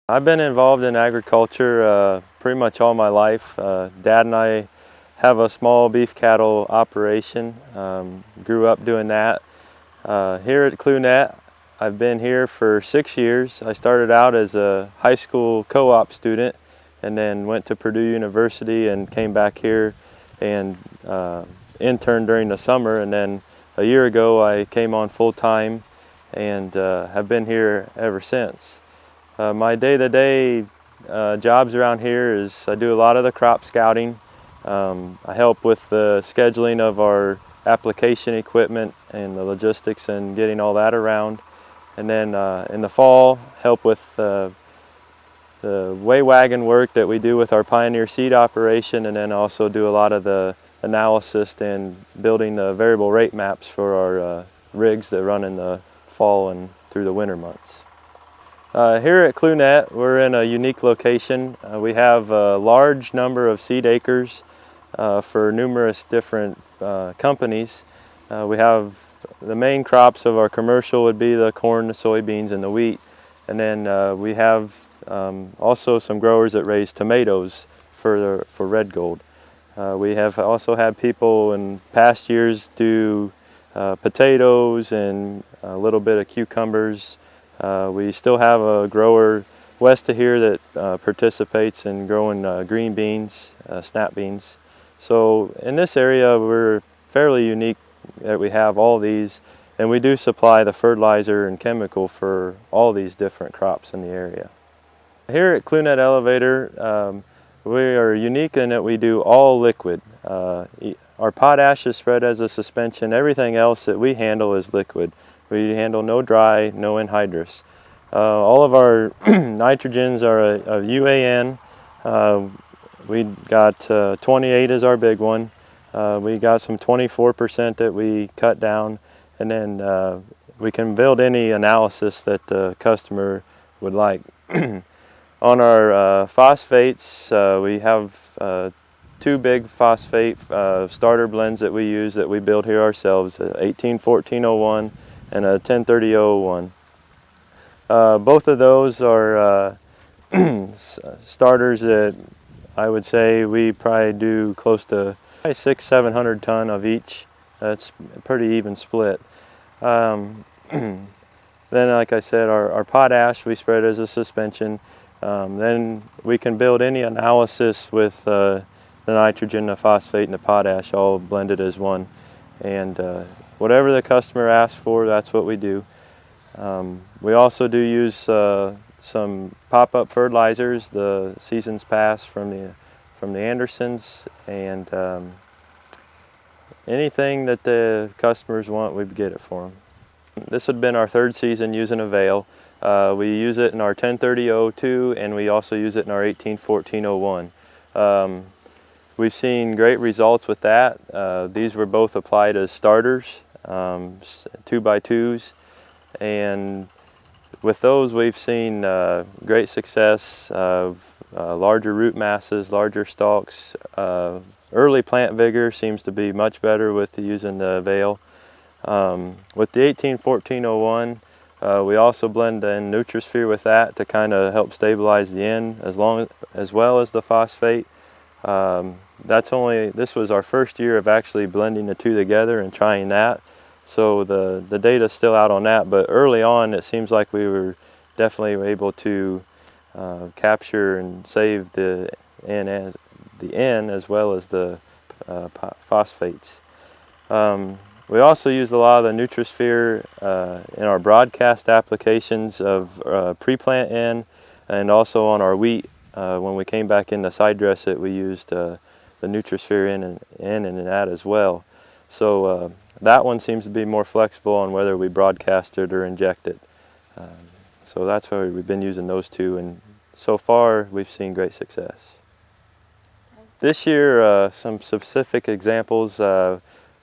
I've been involved in agriculture pretty much all my life. Dad and I have a small beef cattle operation. Grew up doing that. Here at Clunette, I've been here for 6 years. I started out as a high school co-op student and then went to Purdue University and came back here and interned during the summer, and then a year ago I came on full-time and have been here ever since. My day-to-day jobs around here is I do a lot of the crop scouting. I help with the scheduling of our application equipment and the logistics and getting all that around. And then in the fall, help with the weigh wagon work that we do with our Pioneer seed operation, and then also do a lot of the analysis and building the variable rate maps for our rigs that run in the fall and through the winter months. Here at Clunette, we're in a unique location. We have a large number of seed acres for numerous different companies. We have the main crops of our commercial would be the corn, the soybeans, and the wheat. And then we have also some growers that raise tomatoes for red gold. We have also had people in past years do potatoes and a little bit of cucumbers. We still have a grower west of here that participates in growing green beans, snap beans. So in this area we're fairly unique that we have all these, and we do supply the fertilizer and chemical for all these different crops in the area. Here at Clunette Elevator, we are unique in that we do all liquid. Our potash is spread as a suspension. Everything else that we handle is liquid. We handle no dry, no anhydrous. All of our nitrogens are a UAN. We got 28 is our big one. We got some 24% that we cut down, and then we can build any analysis that the customer would like. On our phosphates, we have two big phosphate starter blends that we use that we build here ourselves, 18-14-01 and a 10-30-01. Both of those are starters that I would say we probably do close to 600-700 ton of each. That's a pretty even split. Then, like I said, our potash we spread as a suspension. Then we can build any analysis with the nitrogen, the phosphate, and the potash all blended as one. And whatever the customer asks for, that's what we do. We also do use some pop-up fertilizers, the Seasons Pass from the Andersons, and anything that the customers want, we get it for them. This would have been our third season using AVAIL. We use it in our 10-30-02, and we also use it in our 18-14-01. We've seen great results with that. These were both applied as starters, 2x2s, and with those we've seen great success of larger root masses, larger stalks. Early plant vigor seems to be much better with using the AVAIL. With the 18-14-01, we also blend in NutriSphere with that to kind of help stabilize the N as well as the phosphate. This was our first year of actually blending the two together and trying that. So the data's still out on that, but early on it seems like we were definitely able to capture and save the N as well as the phosphates. We also use a lot of the NutriSphere in our broadcast applications of pre-plant N, and also on our wheat. When we came back in the side dress it, we used the NutriSphere-N in that as well. So that one seems to be more flexible on whether we broadcast it or inject it. So that's why we've been using those two, and so far we've seen great success. This year, some specific examples.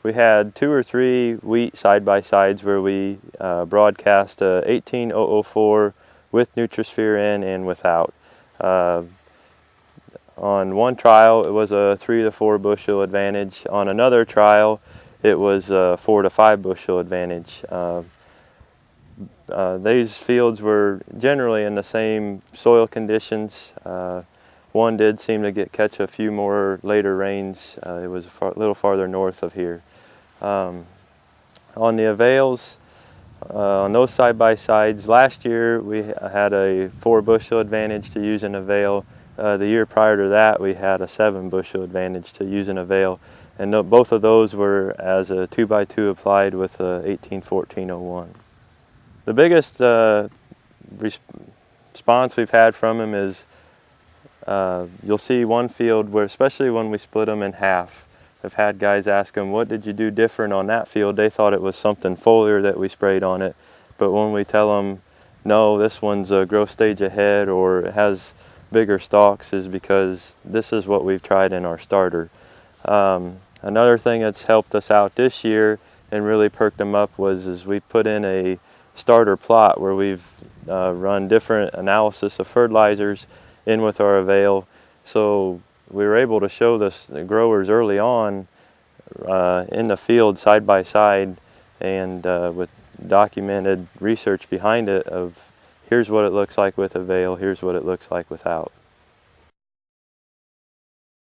We had 2 or 3 wheat side-by-sides where we broadcast 18-004 with NutriSphere-N and without. On one trial it was a 3 to 4 bushel advantage. On another trial it was a 4 to 5 bushel advantage. these fields were generally in the same soil conditions. One did seem to catch a few more later rains. It was a little farther north of here. On the Avails, on those side-by-sides, last year we had a 4-bushel advantage to use an Avail. The year prior to that we had a 7-bushel advantage to use an Avail. And both of those were as a 2x2 applied with a 18-14-01. The biggest response we've had from them is you'll see one field where, especially when we split them in half, I've had guys ask them, what did you do different on that field? They thought it was something foliar that we sprayed on it. But when we tell them, no, this one's a growth stage ahead or it has bigger stalks, is because this is what we've tried in our starter. Another thing that's helped us out this year and really perked them up is we put in a starter plot where we've run different analysis of fertilizers in with our Avail. So we were able to show the growers early on in the field side by side, and with documented research behind it of here's what it looks like with Avail, here's what it looks like without.